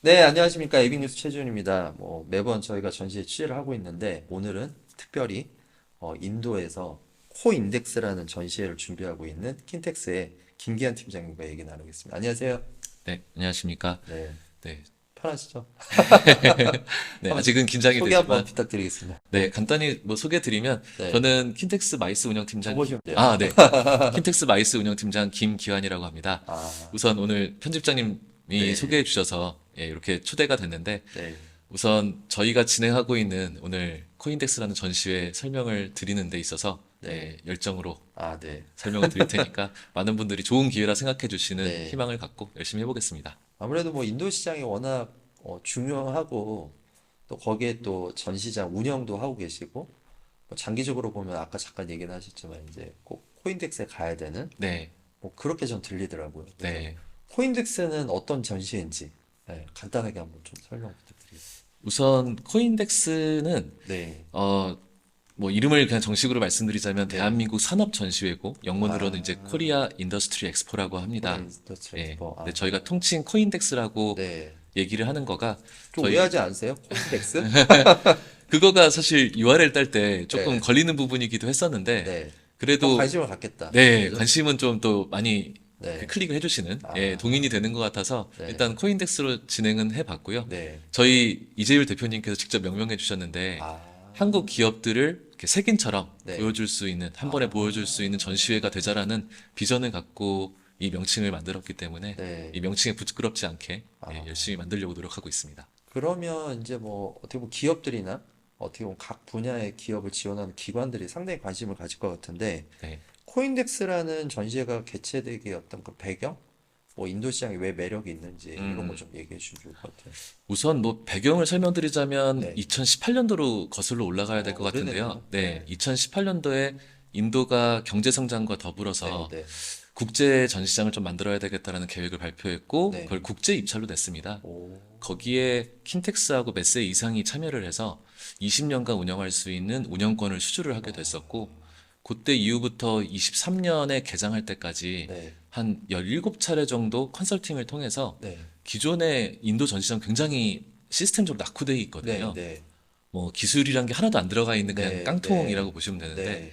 네, 안녕하십니까. 에이비뉴스 최준입니다. 매번 저희가 전시에 취재를 하고 있는데, 오늘은 특별히, 인도에서 코인덱스라는 전시회를 준비하고 있는 킨텍스의 김기한 팀장님과 얘기 나누겠습니다. 안녕하세요. 네, 안녕하십니까. 네, 네, 편하시죠? 네, 한번 아직은 긴장이 소개 한번 되지만, 부탁드리겠습니다. 네, 간단히 뭐 소개드리면, 네, 저는 킨텍스 마이스 운영팀장, 줘보시면 돼요. 네, 킨텍스 마이스 운영팀장 김기환이라고 합니다. 아, 우선 오늘 편집장님이 네, 소개해 주셔서, 이렇게 초대가 됐는데, 네, 우선 저희가 진행하고 있는 오늘 코인덱스라는 전시회 설명을 드리는 데 있어서, 네, 열정으로 네, 설명을 드릴 테니까, 많은 분들이 좋은 기회라 생각해 주시는 네. 희망을 갖고 열심히 해보겠습니다. 아무래도 인도 시장이 워낙 중요하고, 또 거기에 또 전 시장 운영도 하고 계시고, 장기적으로 보면 아까 잠깐 얘기는 하셨지만 이제 꼭 코인덱스에 가야 되는 네, 그렇게 전 들리더라고요. 그래서 네. 코인덱스는 어떤 전시인지 간단하게 한번 좀 설명 부탁드리겠습니다. 우선 코인덱스는 네, 뭐 이름을 그냥 정식으로 말씀드리자면 네. 대한민국 산업 전시회고 영문으로는 이제 아, 코리아 인더스트리 엑스포라고 코리아 합니다. 인더스트리 예. 엑스포. 근데 아, 저희가 통칭 코인덱스라고 네. 얘기를 하는 거가 좀 저희 오해하지 않으세요? 코인덱스? 그거가 사실 URL 딸 때 조금 네, 걸리는 부분이기도 했었는데 네. 그래도 관심을 갖겠다. 네, 그죠? 관심은 좀 또 많이 네. 클릭을 해주시는 동인이 아, 되는 것 같아서 네, 일단 코인덱스로 진행은 해봤고요. 네. 저희 이재율 대표님께서 직접 명명해 주셨는데 아, 한국 기업들을 이렇게 색인처럼 네. 보여줄 수 있는 한 번에 보여줄 수 있는 아, 전시회가 되자라는 비전을 갖고 이 명칭을 만들었기 때문에 네. 이 명칭에 부끄럽지 않게 아. 열심히 만들려고 노력하고 있습니다. 그러면 이제 어떻게 보면 기업들이나 어떻게 보면 각 분야의 기업을 지원하는 기관들이 상당히 관심을 가질 것 같은데 네. 코인덱스라는 전시회가 개최되기의 어떤 그 배경? 인도 시장이 왜 매력이 있는지 이런 거 음, 좀 얘기해 주면 좋을 것 같아요. 우선 뭐 배경을 설명드리자면 네. 2018년도로 거슬러 올라가야 될 것 같은데요. 오래됐네요. 네, 네. 2018년도에 인도가 경제 성장과 네, 더불어서 네. 국제 전시장을 좀 만들어야 되겠다라는 계획을 발표했고 네. 그걸 국제 입찰로 냈습니다. 오. 거기에 킨텍스하고 몇 세 이상이 참여를 해서 20년간 운영할 수 있는 운영권을 수주를 하게 됐었고 그때 이후부터 23년에 개장할 때까지 네. 한 17차례 정도 컨설팅을 통해서 네. 기존의 인도 전시장 굉장히 시스템적으로 낙후되어 네, 있거든요. 네. 뭐 기술이란 게 하나도 안 들어가 있는 그냥 네, 네. 깡통이라고 보시면 되는데 네.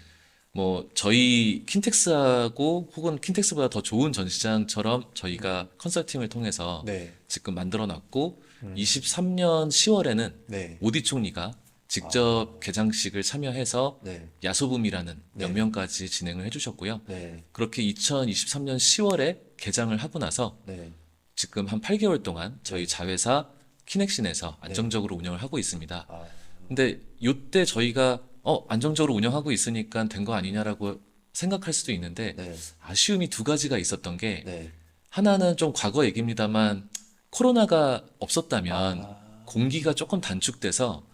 뭐 저희 킨텍스하고 혹은 킨텍스보다 더 좋은 전시장처럼 저희가 컨설팅을 통해서 네. 지금 만들어 놨고 음. 23년 10월에는 네. 모디 총리가 아. 직접 개장식을 참여해서 네. 야소붐이라는 네. 명명까지 진행을 해주셨고요. 네. 그렇게 2023년 10월에 개장을 하고 나서 네. 지금 한 8개월 동안 저희 네. 자회사 키넥신에서 네. 안정적으로 운영을 하고 있습니다. 아. 근데 요때 저희가 안정적으로 운영하고 있으니까 된 거 아니냐라고 생각할 수도 있는데 네. 아쉬움이 두 가지가 있었던 게 네. 하나는 좀 과거 얘기입니다만 코로나가 없었다면 아. 공기가 조금 단축돼서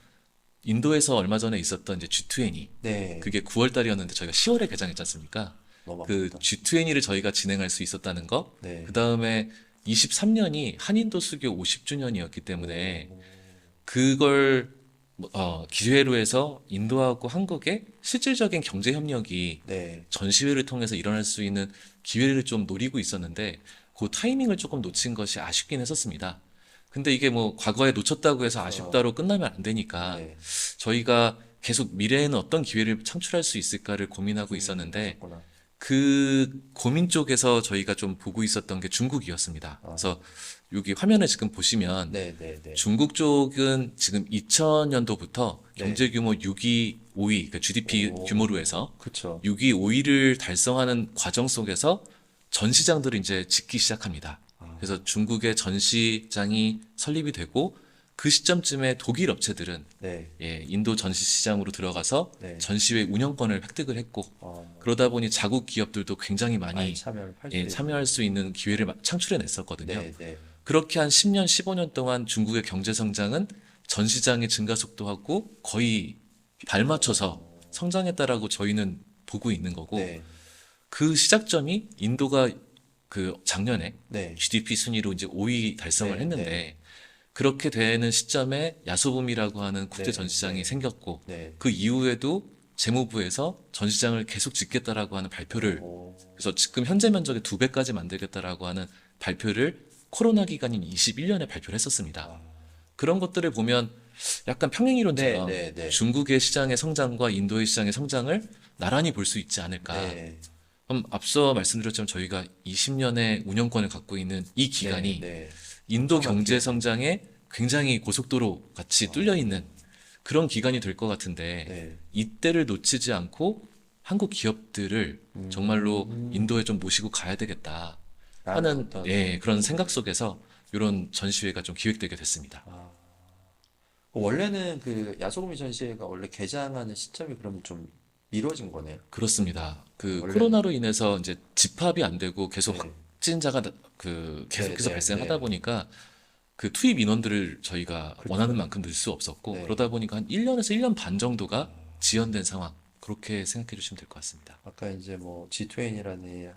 인도에서 얼마 전에 있었던 이제 G20 네. 그게 9월 달이었는데 저희가 10월에 개장했지 않습니까? 너무 그 아깝다. G20를 저희가 진행할 수 있었다는 거. 네. 그 다음에 23년이 한인도 수교 50주년이었기 때문에 오. 그걸 기회로 해서 인도하고 한국의 실질적인 경제 협력이 네. 전시회를 통해서 일어날 수 있는 기회를 좀 노리고 있었는데 그 타이밍을 조금 놓친 것이 아쉽긴 했었습니다. 근데 이게 뭐 과거에 놓쳤다고 해서 어, 아쉽다로 끝나면 안 되니까 네. 저희가 계속 미래에는 어떤 기회를 창출할 수 있을까를 고민하고 있었는데 하셨구나. 그 고민 쪽에서 저희가 좀 보고 있었던 게 중국이었습니다. 아, 그래서 여기 화면을 지금 보시면 네, 네, 네. 중국 쪽은 지금 2000년도부터 네. 경제 규모 6위, 5위, 그러니까 GDP 규모로 오, 해서 그쵸. 6위, 5위를 달성하는 과정 속에서 전시장들을 이제 짓기 시작합니다. 아, 그래서 중국의 전시장이 설립이 되고 그 시점쯤에 독일 업체들은 네, 인도 전시시장으로 들어가서 네. 전시회 운영권을 획득을 했고 그러다 보니 자국 기업들도 굉장히 많이 많이 참여를 할 수 있는. 참여할 수 있는 기회를 창출해 냈었거든요. 네, 네. 그렇게 한 10년, 15년 동안 중국의 경제 성장은 전시장의 증가 속도하고 거의 발맞춰서 어, 성장했다라고 저희는 보고 있는 거고 네, 그 시작점이 인도가 그 작년에 네, GDP 순위로 이제 5위 달성을 네, 네, 했는데 그렇게 되는 시점에 야소붐이라고 하는 국제 네, 전시장이 네, 생겼고 네. 그 이후에도 재무부에서 전시장을 계속 짓겠다라고 하는 발표를 오, 그래서 지금 현재 면적의 2배까지 만들겠다라고 하는 발표를 코로나 기간인 21년에 발표를 했었습니다. 아, 그런 것들을 보면 약간 네, 평행이론처럼 네, 네. 중국의 시장의 성장과 인도의 시장의 성장을 나란히 볼 수 있지 않을까. 네, 그럼 앞서 말씀드렸지만 저희가 20년의 운영권을 갖고 있는 이 네, 기간이 네. 인도 엄청난 경제 기회죠. 성장에 굉장히 고속도로 같이 아, 뚫려 있는 그런 기간이 될 것 같은데 네. 이때를 놓치지 않고 한국 기업들을 정말로 음, 인도에 좀 모시고 가야 되겠다 라는 하는 어떤, 예, 그런 생각 속에서 이런 전시회가 좀 기획되게 됐습니다. 아, 원래는 그 야소구미 전시회가 원래 개장하는 시점이 그러면 좀 미뤄진 거네요. 그렇습니다. 그 원래는. 코로나로 인해서 이제 집합이 안 되고 계속 네, 확진자가 네, 계속해서 네, 발생하다 네. 보니까 그 투입 인원들을 저희가 원하는 그렇죠. 만큼 넣을 수 없었고 네. 그러다 보니까 한 1년에서 1년 반 정도가 지연된 상황. 그렇게 생각해 주시면 될 것 같습니다. 아까 이제 뭐 G20이라는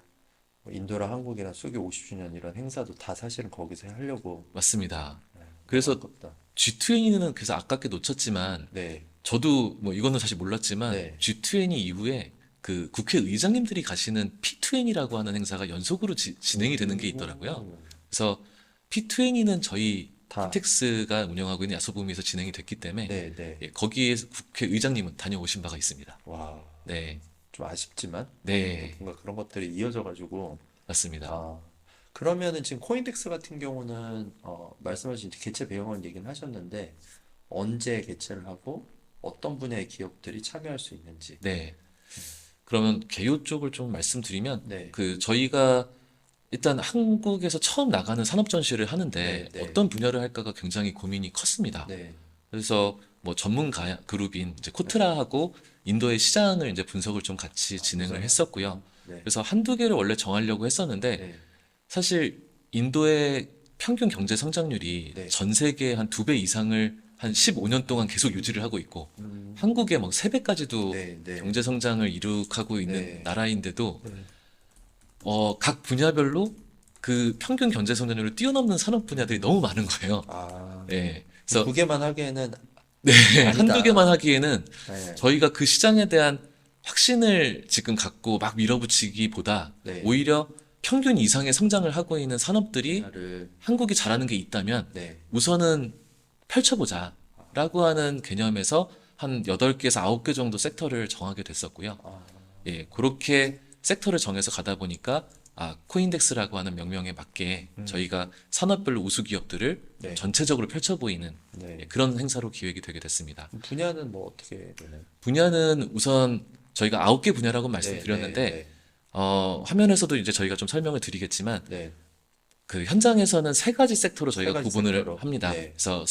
인도랑 한국이랑 수기 50주년 이런 행사도 다 사실은 거기서 하려고. 맞습니다. 너무 그래서 아깝다. G20는 그래서 아깝게 놓쳤지만 네, 저도 뭐 이거는 사실 몰랐지만 네. G20 이후에 그 국회의장님들이 가시는 P20라고 하는 행사가 연속으로 진행이 되는 게 있더라고요. 오, 그래서 P20는 저희 다. 킨텍스가 운영하고 있는 야소부미에서 진행이 됐기 때문에 네, 네. 예, 거기에 국회의장님은 다녀오신 바가 있습니다. 와, 네, 좀 아쉽지만 네, 뭔가 그런 것들이 이어져가지고. 맞습니다. 아, 그러면은 지금 코인덱스 같은 경우는 말씀하신 개최 배경을 얘기는 하셨는데 언제 개최를 하고 어떤 분야의 기업들이 참여할 수 있는지. 네, 그러면 개요 쪽을 좀 말씀드리면 네, 그 저희가 일단 한국에서 처음 나가는 산업 전시를 네, 하는데 네, 어떤 분야를 할까가 굉장히 고민이 컸습니다. 네, 그래서 뭐 전문가 그룹인 이제 네. 코트라하고 인도의 시장을 이제 분석을 좀 같이 진행을 했었고요. 분석하셨구나. 네, 그래서 한두 개를 원래 정하려고 했었는데 네, 사실 인도의 평균 경제 성장률이 네. 전 세계의 한 2배 이상을 한 15년 동안 계속 유지를 하고 있고 음, 한국의 막 3배까지도 네, 네, 경제 성장을 이룩하고 있는 네, 나라인데도 네. 각 분야별로 그 평균 경제 성장률을 뛰어넘는 산업 분야들이 너무 많은 거예요. 아, 예. 그래서 두 개만 하기에는 네, 한두 개만 아니다. 하기에는 네, 저희가 그 시장에 대한 확신을 지금 갖고 막 밀어붙이기보다 네. 오히려 평균 이상의 성장을 하고 있는 산업들이 분야를. 한국이 잘하는 게 있다면 네, 우선은 펼쳐보자라고 하는 개념에서 한 8개에서 9개 정도 섹터를 정하게 됐었고요. 아, 예, 그렇게 섹터를 정해서 가다 보니까 코인덱스라고 하는 명명에 맞게 저희가 산업별로 우수 기업들을 네, 전체적으로 펼쳐 보이는 네. 그런 행사로 기획이 되게 됐습니다. 분야는 뭐 어떻게 되나요? 분야는 우선 저희가 9개 분야라고 네, 네, 말씀드렸는데 네, 화면에서도 이제 저희가 좀 설명을 드리겠지만 네. 그 현장에서는 3가지 섹터로 세 저희가 가지 구분을 섹터로. 합니다. 네, 그래서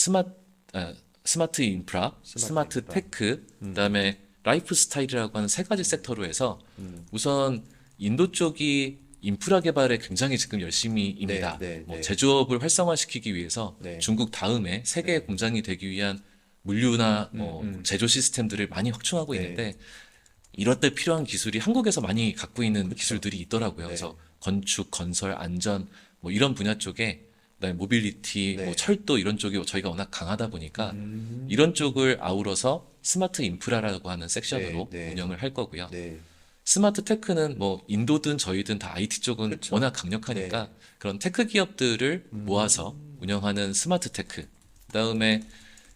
스마트 인프라, 스마트 스마트 인프라. 테크, 그다음에 라이프 스타일이라고 하는 3가지 섹터로 해서 음, 우선 인도 쪽이 인프라 개발에 굉장히 지금 네, 열심히입니다. 네, 뭐 네, 제조업을 활성화시키기 위해서 네, 중국 다음에 세계의 네, 공장이 되기 위한 물류나 음, 뭐 음, 제조 시스템들을 많이 확충하고 네, 있는데 이럴 때 필요한 기술이 한국에서 많이 갖고 있는 그쵸. 기술들이 있더라고요. 네, 그래서 건축, 건설, 안전 뭐 이런 분야 쪽에 그다음에 모빌리티, 뭐 네, 철도 이런 쪽이 저희가 워낙 강하다 보니까 음, 이런 쪽을 아우러서 스마트 인프라라고 하는 네, 섹션으로 네, 운영을 할 거고요. 네, 스마트 테크는 뭐 인도든 저희든 다 IT 쪽은 그쵸. 워낙 네, 강력하니까 그런 테크 기업들을 모아서 운영하는 스마트 테크. 그다음에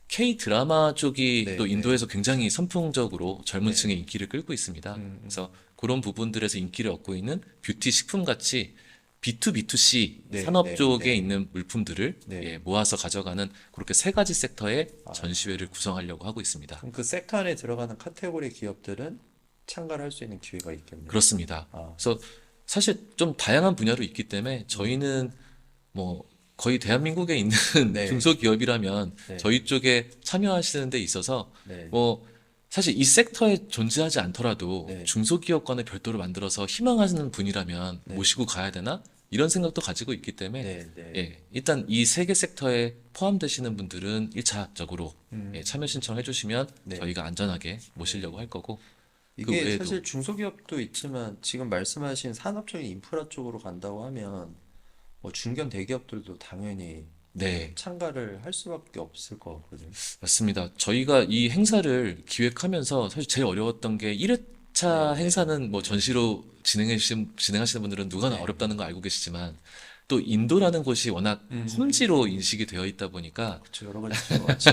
K 드라마 쪽이 네, 또 네, 인도에서 굉장히 선풍적으로 젊은 네, 층의 인기를 끌고 있습니다. 음, 그래서 그런 부분들에서 인기를 얻고 있는 뷰티 식품 같이 B2B2C 네, 산업 네, 쪽에 네, 있는 물품들을 네. 예, 모아서 가져가는 그렇게 3가지 섹터의 아, 전시회를 구성하려고 하고 있습니다. 그럼 그 섹터 안에 들어가는 카테고리 기업들은 참가를 할 수 있는 기회가 있겠네요. 그렇습니다. 아, 그래서 사실 좀 다양한 분야로 있기 때문에 저희는 뭐 거의 대한민국에 있는 네, 중소기업이라면 네, 저희 쪽에 참여하시는 데 있어서 네, 뭐 사실 이 섹터에 존재하지 않더라도 네, 중소기업관을 별도로 만들어서 희망하시는 분이라면 네, 모시고 가야 되나? 이런 생각도 가지고 있기 때문에 네, 네, 예, 일단 이 3개 섹터에 포함되시는 분들은 1차적으로 음, 참여 신청해 주시면 네, 저희가 안전하게 네. 모시려고 할 거고 그 이게 외에도 사실 중소기업도 있지만 지금 말씀하신 산업적인 인프라 쪽으로 간다고 하면 뭐 중견 대기업들도 당연히 네, 참가를 할 수밖에 없을 것 같거든요. 맞습니다. 저희가 이 행사를 기획하면서 사실 제일 어려웠던 게 네, 1회차 네, 행사는 뭐 네, 전시로 진행하시는 분들은 누가나 네, 어렵다는 거 알고 계시지만 또 인도라는 곳이 워낙 험지로 인식이 되어 있다 보니까 그쵸, 여러 가지 있는 것 같죠.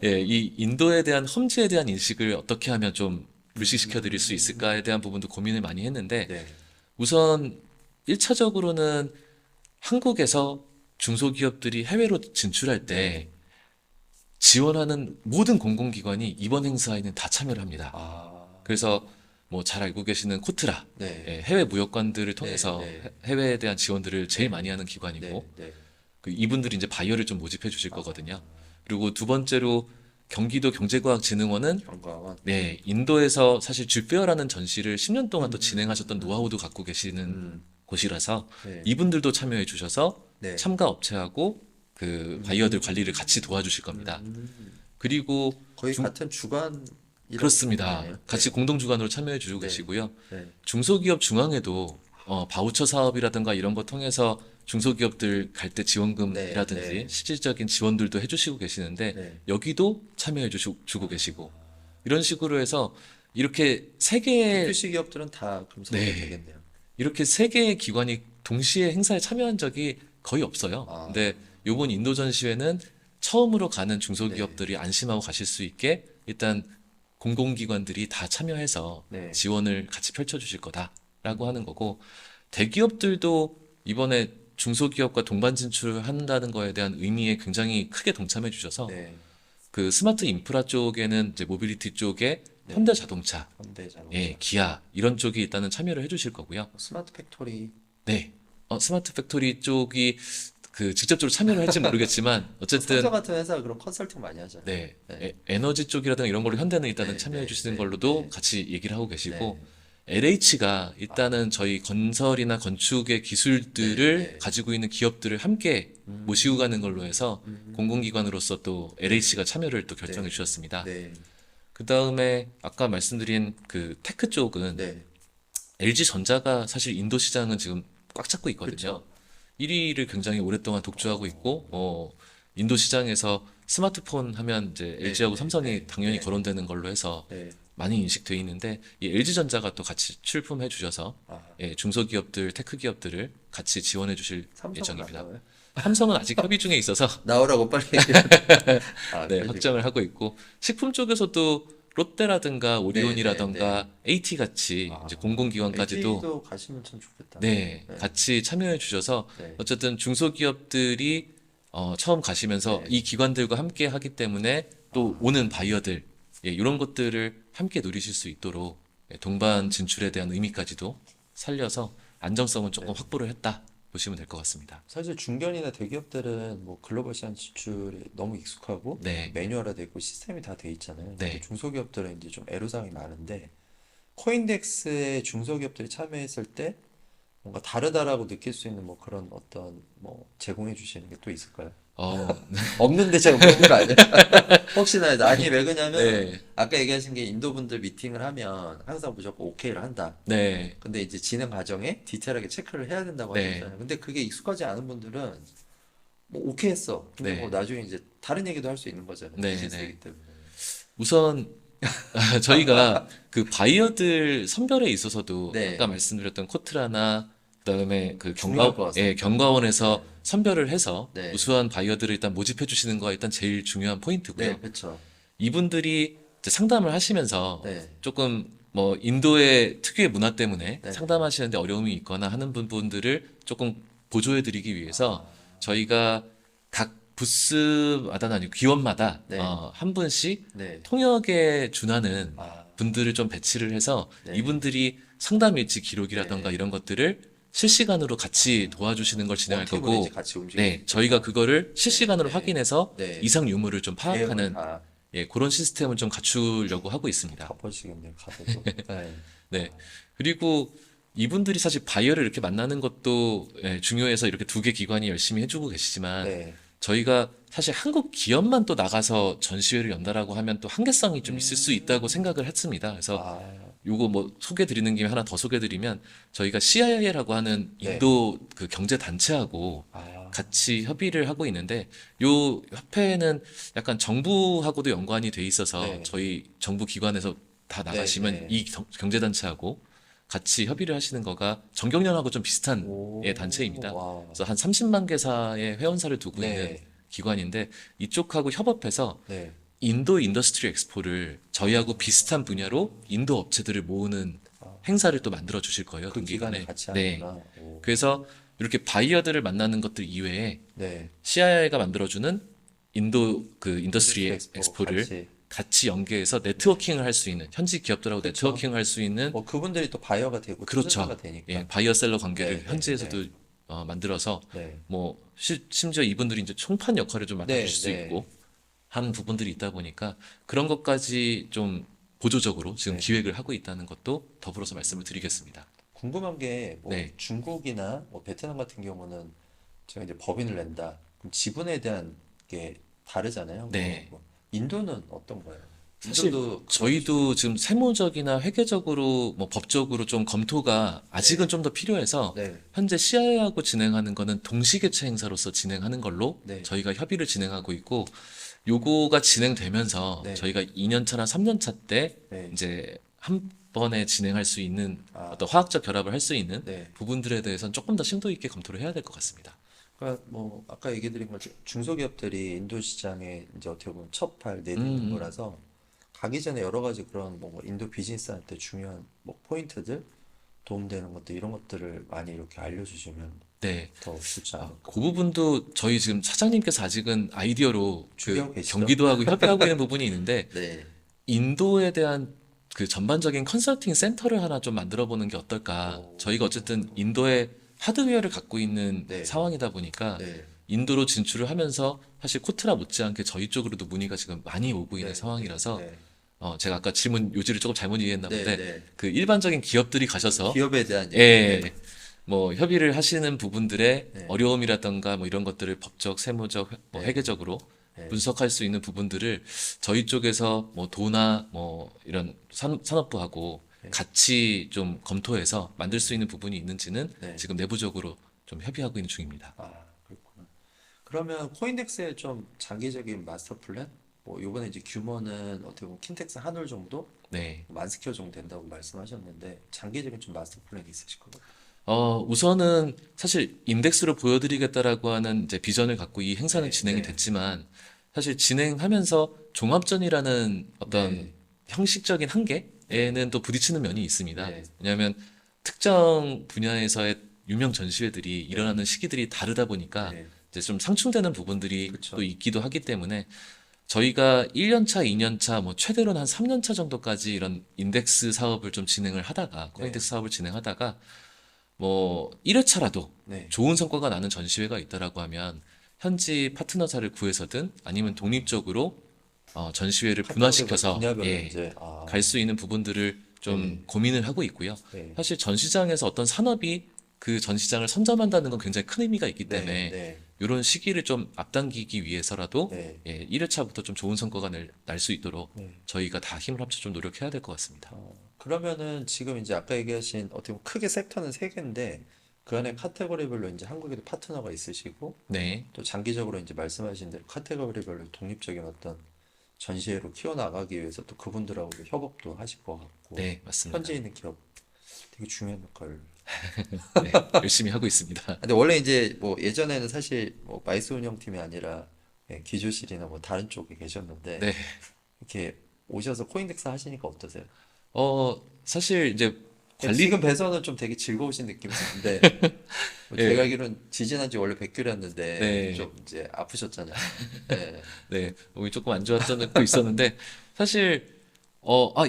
예, 이 인도에 대한 험지에 대한 인식을 어떻게 하면 좀 불식시켜 드릴 수 있을까에 대한 부분도 고민을 많이 했는데 네, 우선 1차적으로는 한국에서 중소기업들이 해외로 진출할 때 지원하는 모든 공공기관이 이번 행사에는 다 참여를 합니다. 아, 그래서 뭐 잘 알고 계시는 코트라, 네, 예, 해외 무역관들을 네, 통해서 네, 해외에 대한 지원들을 제일 네, 많이 하는 기관이고, 네, 네. 그 이분들이 이제 바이어를 좀 모집해 주실 아, 거거든요. 그리고 두 번째로 경기도 경제과학진흥원은 경과원. 네, 인도에서 사실 쥐페어라는 전시를 10년 동안 또 진행하셨던 노하우도 갖고 계시는 음, 곳이라서 네, 이분들도 참여해 주셔서 네. 참가 업체하고 그 바이어들 관리를 같이 도와주실 겁니다. 그리고 거의 중, 같은 주관이라고 그렇습니다. 보면 같이 네, 공동 주관으로 참여해 주고 네, 계시고요. 네. 중소기업 중앙에도 바우처 사업이라든가 이런 거 통해서 중소기업들 갈 때 네, 지원금이라든지 네, 실질적인 지원들도 해주시고 계시는데 네. 여기도 참여해 주고 계시고 이런 식으로 해서 이렇게 세 개의 B2C 기업들은 다 그럼 선택 네, 되겠네요. 이렇게 세 개의 기관이 동시에 행사에 참여한 적이 거의 없어요. 아, 근데 요번 인도 전시회는 처음으로 가는 네, 중소기업들이 안심하고 가실 수 있게 일단 공공기관들이 다 참여해서 네, 지원을 같이 펼쳐주실 거다라고 하는 거고 대기업들도 이번에 중소기업과 동반 진출한다는 거에 대한 의미에 굉장히 크게 동참해 주셔서 네, 그 스마트 인프라 쪽에는 이제 모빌리티 쪽에 네. 현대자동차, 현대자동차, 예, 기아 이런 쪽이 일단은 참여를 해주실 거고요. 스마트 팩토리. 네. 스마트 팩토리 쪽이 그 직접적으로 참여를 할지 모르겠지만 어쨌든 삼성 같은 회사가 그런 컨설팅 많이 하잖아요. 네. 네, 에너지 쪽이라든가 이런 걸로 현대는 일단은 네, 참여해 네, 주시는 네, 걸로도 네, 같이 얘기를 하고 계시고 네, LH가 아, 일단은 저희 건설이나 건축의 네, 기술들을 네. 가지고 있는 기업들을 함께 모시고 가는 걸로 해서 음, 공공기관으로서 또 LH가 참여를 또 결정해 네, 주셨습니다. 네, 그 다음에 아까 말씀드린 그 테크 쪽은 네, LG전자가 사실 인도 시장은 지금 꽉 잡고 있거든요. 그렇죠. 1위를 굉장히 오랫동안 독주하고 있고, 인도 시장에서 스마트폰 하면 이제 네, LG하고 네, 삼성이 네, 당연히 네, 거론되는 걸로 해서 네. 많이 인식돼 있는데, 이 LG전자가 또 같이 출품해 주셔서 아, 예, 중소기업들, 테크 기업들을 같이 지원해 주실 삼성은 안 예정입니다. 나와요? 삼성은 아직 협의 중에 있어서 나오라고 빨리 얘기해. 아, 네, 그러시구나. 확정을 하고 있고, 식품 쪽에서도 롯데라든가 네, 네, 네. 오리온이라든가 AT 같이 이제 아, 공공기관까지도 LG도 가시면 참 좋겠다. 네, 네, 같이 참여해 주셔서 네, 어쨌든 중소기업들이 처음 가시면서 네. 이 기관들과 함께 하기 때문에 또 오는 바이어들 예, 이런 것들을 함께 누리실 수 있도록 예, 동반 진출에 대한 의미까지도 살려서 안정성은 조금 네. 확보를 했다 보시면 될 것 같습니다. 사실 중견이나 대기업들은 뭐 글로벌 시장 진출에 너무 익숙하고 네, 매뉴얼화돼 있고 시스템이 다 돼 있잖아요. 근데 네, 중소기업들은 이제 좀 애로사항이 많은데 코인덱스에 중소기업들이 참여했을 때 뭔가 다르다라고 느낄 수 있는 뭐 그런 어떤 뭐 제공해 주시는 게 또 있을까요? 어, 없는데 제가 물어본 거 아니에요? 혹시나 해서. 아니 왜 그러냐면 네, 아까 얘기하신 게 인도 분들 미팅을 하면 항상 무조건 오케이를 한다. 네, 근데 이제 진행 과정에 디테일하게 체크를 해야 된다고 네, 하셨잖아요. 근데 그게 익숙하지 않은 분들은 뭐 오케이 했어. 근데 뭐 네, 나중에 이제 다른 얘기도 할 수 있는 거잖아요. 네, 네. 비즈니스이기 때문에. 우선 저희가 그 바이어들 선별에 있어서도 아까 네. 말씀드렸던 코트라나 그다음에 그 중요할 것 예, 같습니다. 네. 경과원에서 선별을 해서 네. 우수한 바이어들을 일단 모집해 주시는 거가 일단 제일 중요한 포인트고요. 네, 그렇죠. 이분들이 이제 상담을 하시면서 네. 조금 뭐 인도의 특유의 문화 때문에 네. 상담하시는데 어려움이 있거나 하는 분들을 조금 보조해 드리기 위해서 저희가 각 부스마다는 아니고 기원마다 네. 한 분씩 네. 통역에 준하는 아, 분들을 좀 배치를 해서 네. 이분들이 상담 일지 기록이라던가 네. 이런 것들을 실시간으로 같이 도와주시는 걸 진행할 원팀으로 이제 거고, 같이 움직일 수 네, 저희가 있게끔. 그거를 실시간으로 네. 확인해서 네. 이상 유무를 좀 계획을 파악하는 다 예, 그런 시스템을 좀 갖추려고 하고 있습니다. 갚아주시겠네요, 카드도. 네. 네. 그리고 이분들이 사실 바이어를 이렇게 만나는 것도 예, 중요해서 이렇게 두 개 기관이 열심히 해주고 계시지만 네. 저희가 사실 한국 기업만 또 나가서 전시회를 연다라고 하면 또 한계성이 좀 있을 수 있다고 생각을 했습니다. 그래서 아, 요거 뭐 소개 드리는 김에 하나 더 소개 드리면 저희가 CII라고 하는 네. 인도 그 경제 단체하고 아, 같이 협의를 하고 있는데 요 협회는 약간 정부하고도 연관이 돼 있어서 네. 저희 정부 기관에서 다 네, 나가시면 네. 이 경제 단체하고 같이 협의를 하시는 거가 정경련하고 좀 비슷한 단체입니다. 와. 그래서 한 30만 개사의 회원사를 두고 있는 네. 기관인데 이쪽하고 협업해서 네. 인도 인더스트리 엑스포를 저희하고 비슷한 분야로 인도 업체들을 모으는 행사를 또 만들어 주실 거예요. 그 기간에 동기간에. 같이 네. 하는구나. 오. 그래서 이렇게 바이어들을 만나는 것들 이외에 네. CII가 만들어주는 인도 그 인더스트리 인더스트리 엑스포를 같이. 같이 연계해서 네트워킹을 할 수 있는 현지 기업들하고 그렇죠. 네트워킹을 할 수 있는 그분들이 또 바이어가 되고 그렇죠. 투자자가 되니까. 예, 바이어 셀러 관계를 네, 네, 현지에서도 만들어서 네. 뭐 심지어 이분들이 이제 총판 역할을 좀 네, 맡아주실 수 네. 있고 한 부분들이 있다 보니까 그런 것까지 좀 보조적으로 지금 네. 기획을 하고 있다는 것도 더불어서 말씀을 드리겠습니다. 궁금한 게 뭐 네. 중국이나 뭐 베트남 같은 경우는 제가 이제 법인을 낸다. 그럼 지분에 대한 게 다르잖아요. 네. 뭐 인도는 어떤 거예요? 사실 인도도 저희도 지금 세무적이나 회계적으로 뭐 법적으로 좀 검토가 아직은 좀 더 필요해서 네. 현재 CI하고 진행하는 거는 동시개최 행사로서 진행하는 걸로 네. 저희가 협의를 진행하고 있고 요거가 진행되면서 네. 저희가 2년 차나 3년 차 때 네. 이제 한 번에 진행할 수 있는 아. 어떤 화학적 결합을 할 수 있는 네. 부분들에 대해서는 조금 더 심도 있게 검토를 해야 될 것 같습니다. 그러니까 뭐 아까 얘기 드린 것처럼 중소기업들이 인도 시장에 이제 어떻게 보면 첫 발 내딛는 거라서 가기 전에 여러 가지 그런 뭐 인도 비즈니스 할 때 중요한 뭐 포인트들 도움되는 것들 이런 것들을 많이 이렇게 알려주시면 네. 더 좋지 않을까. 그 부분도 저희 지금 사장님께서 아직은 아이디어로 준비하고 그 계시죠? 경기도하고 협의하고 있는 부분이 있는데 네. 인도에 대한 그 전반적인 컨설팅 센터를 하나 좀 만들어 보는 게 어떨까. 오. 저희가 어쨌든 인도에 하드웨어를 갖고 있는 네. 상황이다 보니까 네. 인도로 진출을 하면서 사실 코트라 못지않게 저희 쪽으로도 문의가 지금 많이 오고 있는 네. 상황이라서 네. 제가 아까 질문 요지를 조금 잘못 이해했나 네. 본데 네. 그 일반적인 기업들이 가셔서 기업에 대한 얘기. 예, 뭐 협의를 하시는 부분들의 네. 어려움이라던가 뭐 이런 것들을 법적, 세무적, 뭐 네. 회계적으로 네. 분석할 수 있는 부분들을 저희 쪽에서 뭐 도나 뭐 이런 산업부하고 네. 같이 좀 검토해서 만들 수 있는 부분이 있는지는 네. 지금 내부적으로 좀 협의하고 있는 중입니다. 아, 그렇구나. 그러면 코인덱스의 좀 장기적인 마스터 플랜? 뭐 요번에 이제 규모는 어떻게 보면 킨텍스 한올 정도? 네. 만스퀘어 정도 된다고 말씀하셨는데 장기적인 좀 마스터 플랜이 있으실 거예요? 우선은 사실 인덱스로 보여드리겠다라고 하는 이제 비전을 갖고 이 행사는 네, 진행이 네. 됐지만 사실 진행하면서 종합전이라는 어떤 네. 형식적인 한계에는 또 부딪히는 면이 있습니다. 네. 왜냐하면 특정 분야에서의 유명 전시회들이 일어나는 시기들이 다르다 보니까 네. 이제 좀 상충되는 부분들이 그쵸. 또 있기도 하기 때문에 저희가 1년 차, 2년 차, 뭐 최대로는 한 3년 차 정도까지 이런 인덱스 사업을 좀 진행을 하다가 코인덱스 사업을 진행하다가 뭐 1회차라도 네. 좋은 성과가 나는 전시회가 있다라고 하면 현지 파트너사를 구해서든 아니면 독립적으로 전시회를 분화시켜서 분야별로 예, 이제 갈 수 있는 부분들을 좀 네. 고민을 하고 있고요. 네. 사실 전시장에서 어떤 산업이 그 전시장을 선점한다는 건 굉장히 큰 의미가 있기 네. 때문에 네. 이런 시기를 좀 앞당기기 위해서라도 네. 1회차부터 좀 좋은 성과가 날 수 있도록 네. 저희가 다 힘을 합쳐 좀 노력해야 될 것 같습니다. 그러면은 지금 이제 아까 얘기하신 어떻게 보면 크게 섹터는 세 개인데 그 안에 카테고리별로 이제 한국에도 파트너가 있으시고 네, 또 장기적으로 이제 말씀하신 대로 카테고리별로 독립적인 어떤 전시회로 키워나가기 위해서 또 그분들하고 협업도 하실 것 같고 네, 맞습니다. 현지에 있는 기업 되게 중요한 역할을. 네, 열심히 하고 있습니다. 근데 원래 이제 뭐 예전에는 사실 뭐 마이스 운영팀이 아니라 기조실이나 뭐 다른 쪽에 계셨는데 네. 이렇게 오셔서 코인덱스 하시니까 어떠세요? 사실 이제 관리, 지금 뵈서는 좀 되게 즐거우신 느낌이 드는데 뭐 예. 제가 알기로는 지지난 지 원래 100개였는데 네. 좀 이제 아프셨잖아요. 네. 네, 몸이 조금 안 좋았던 적도 있었는데, 사실,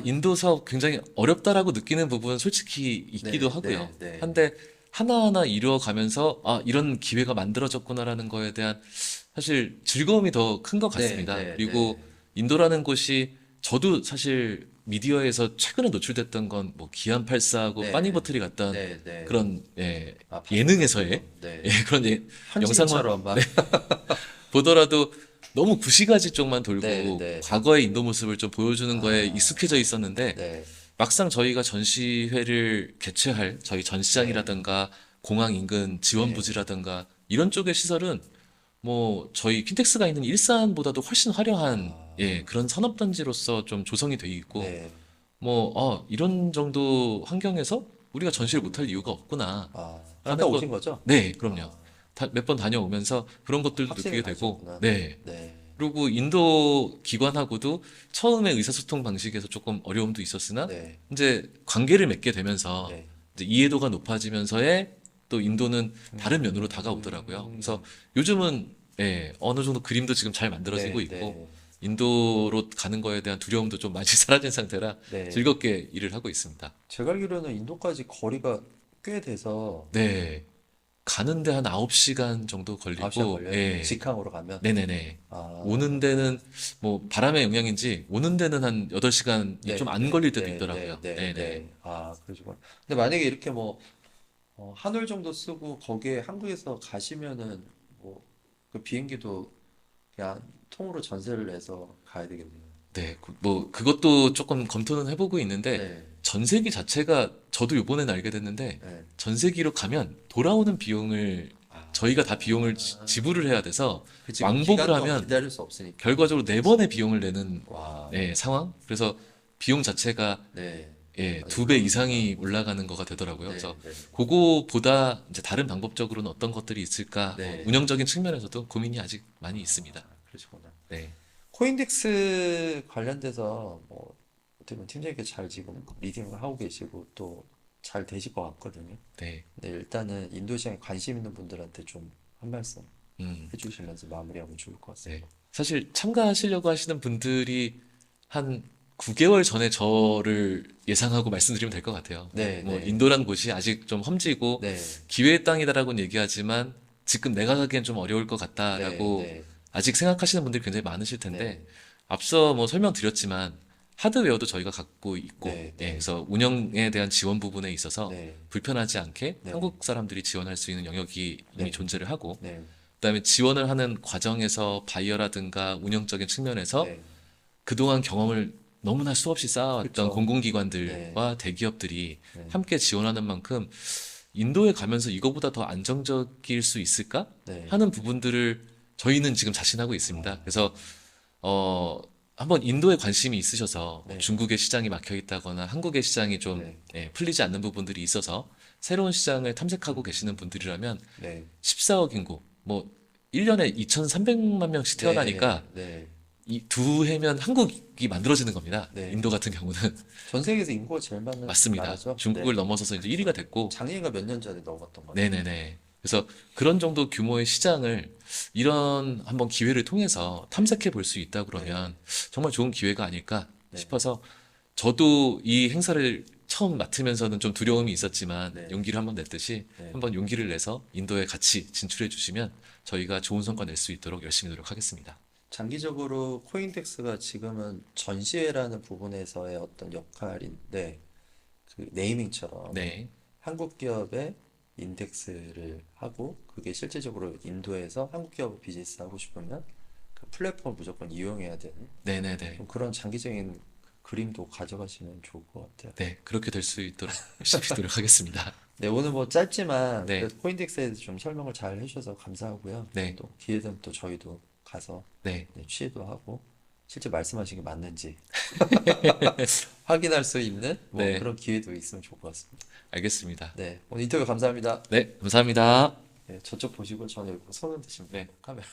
인도 사업 굉장히 어렵다라고 느끼는 부분은 솔직히 있기도 네, 하고요. 네, 네. 한데, 하나하나 이루어가면서, 이런 기회가 만들어졌구나라는 거에 대한 사실 즐거움이 더 큰 것 같습니다. 네, 그리고 인도라는 곳이 저도 사실 미디어에서 최근에 노출됐던 건 뭐 기안84하고 네. 빠니버틀이 갔던 네, 네. 그런 아, 예능에서의 네. 그런 영상만 현지인처럼 막 보더라도 너무 구시가지 쪽만 돌고 네, 네. 과거의 인도 모습을 좀 보여주는 거에 익숙해져 있었는데 네. 막상 저희가 전시회를 개최할 저희 전시장이라든가 공항 인근 지원 네. 부지라든가 이런 쪽의 시설은 뭐 저희 킨텍스가 있는 일산보다도 훨씬 화려한 그런 산업단지로서 좀 조성이 돼 있고 네. 뭐 이런 정도 환경에서 우리가 전시를 못할 이유가 없구나 아, 하는 갔다 것. 오신 거죠? 네, 그럼요. 아, 몇 번 다녀오면서 그런 것들도 확신을 느끼게 되고, 가지셨구나. 네. 네, 그리고 인도 기관하고도 처음에 의사소통 방식에서 조금 어려움도 있었으나 네, 이제 관계를 맺게 되면서 네. 이제 이해도가 높아지면서의 또 인도는 다른 면으로 다가오더라고요. 그래서 요즘은 예, 어느 정도 그림도 지금 잘 만들어지고 네, 있고 네, 인도로 가는 거에 대한 두려움도 좀 많이 사라진 상태라 네. 즐겁게 일을 하고 있습니다. 제가 알기로는 인도까지 거리가 꽤 돼서 네. 가는데 한 9시간 정도 9시간 걸리고, 걸려요? 예. 직항으로 가면? 네네네. 오는 아, 데는 뭐 바람의 영향인지 오는 데는 한 8시간이 좀 네, 안 네, 걸릴 때도 네, 네, 있더라고요. 네, 네네. 네. 아, 그러시구나. 근데 만약에 이렇게 뭐, 한올 정도 쓰고 거기에 한국에서 가시면은 뭐, 그 비행기도 그냥 통으로 전세를 내서 가야 되겠네요. 네, 뭐 그것도 조금 검토는 해보고 있는데 네, 전세기 자체가 저도 요번엔 알게 됐는데 네. 전세기로 가면 돌아오는 비용을 저희가 다 비용을 지불을 해야 돼서 그치, 뭐, 왕복을 기간 동안 하면 기다릴 수 없으니까. 결과적으로 네 번의 비용을 내는 와, 상황. 그래서 비용 자체가 네. 예, 아니, 2배 그러겠구나. 이상이 올라가는 거가 되더라고요. 그래서 네, 네, 그거보다 이제 다른 방법적으로는 어떤 것들이 있을까? 뭐 네. 운영적인 측면에서도 고민이 아직 많이 있습니다. 아, 그러시구나. 네. 코인덱스 관련돼서 뭐 어떻게 보면 팀장님께 잘 지금 리딩을 하고 계시고 또 잘 되실 것 같거든요. 네. 근데 일단은 인도 시장에 관심 있는 분들한테 좀 한 말씀 음. 해주시면서 마무리하면 좋을 것 네. 같습니다. 사실 참가하시려고 하시는 분들이 한 9개월 전에 저를 예상하고 말씀드리면 될 것 같아요. 네, 뭐 네, 인도란 곳이 아직 좀 험지고 네, 기회의 땅이다라고는 얘기하지만 지금 내가 가기엔 좀 어려울 것 네, 같다라고 네, 아직 생각하시는 분들이 굉장히 많으실 텐데 네, 앞서 뭐 설명드렸지만 하드웨어도 저희가 갖고 있고 네, 예, 네, 그래서 운영에 대한 지원 부분에 있어서 네, 불편하지 않게 네, 한국 사람들이 지원할 수 있는 영역이 이미 네, 존재를 하고 네, 그다음에 지원을 하는 과정에서 바이어라든가 운영적인 측면에서 네, 그동안 경험을 너무나 수없이 쌓아왔던 그쵸. 네, 공공기관들과 대기업들이 네, 함께 지원하는 만큼 인도에 가면서 이거보다 더 안정적일 수 있을까 네, 하는 부분들을 저희는 지금 자신하고 있습니다. 그래서 어 한번 인도에 관심이 있으셔서 뭐 네, 중국의 시장이 막혀 있다거나 한국의 시장이 좀 네, 풀리지 않는 부분들이 있어서 새로운 시장을 탐색하고 계시는 분들이라면 네, 14억 인구 뭐 1년에 2,300만 명씩 네, 태어나니까 네, 이 두 해면 한국이 만들어지는 겁니다. 네. 인도 같은 경우는 전 세계에서 인구가 제일 많은 맞습니다. 나라죠? 중국을 네. 넘어서서 이제 1위가 됐고, 장애인가 몇 년 전에 넘었던 것 같아요. 네네네. 그래서 그런 정도 규모의 시장을 이런 한번 기회를 통해서 탐색해 볼 수 있다 네, 그러면 정말 좋은 기회가 아닐까 네, 싶어서 저도 이 행사를 처음 맡으면서는 좀 두려움이 있었지만 네, 용기를 한번 냈듯이 네. 한번 용기를 내서 인도에 같이 진출해 주시면 저희가 좋은 성과 낼 수 있도록 열심히 노력하겠습니다. 장기적으로 코인덱스가 지금은 전시회라는 부분에서의 어떤 역할인데, 그 네이밍처럼 네. 한국 기업의 인덱스를 하고, 그게 실질적으로 인도에서 한국 기업 비즈니스 하고 싶으면 그 플랫폼을 무조건 이용해야 되는 네네네. 좀 그런 장기적인 그 그림도 가져가시면 좋을 것 같아요. 네, 그렇게 될 수 있도록 열심히 노력하겠습니다. 네, 오늘 뭐 짧지만 네, 그래도 코인덱스에 대해서 좀 설명을 잘 해주셔서 감사하고요. 네, 또 기회 되면 또 저희도 가서 네, 네, 취재도 하고 실제 말씀하신 게 맞는지 확인할 수 있는 뭐 네, 그런 기회도 있으면 좋을 것 같습니다. 알겠습니다. 네, 오늘 인터뷰 감사합니다. 네, 감사합니다. 네, 저쪽 보시고 저는 여기 손을 드시면 네. 카메라.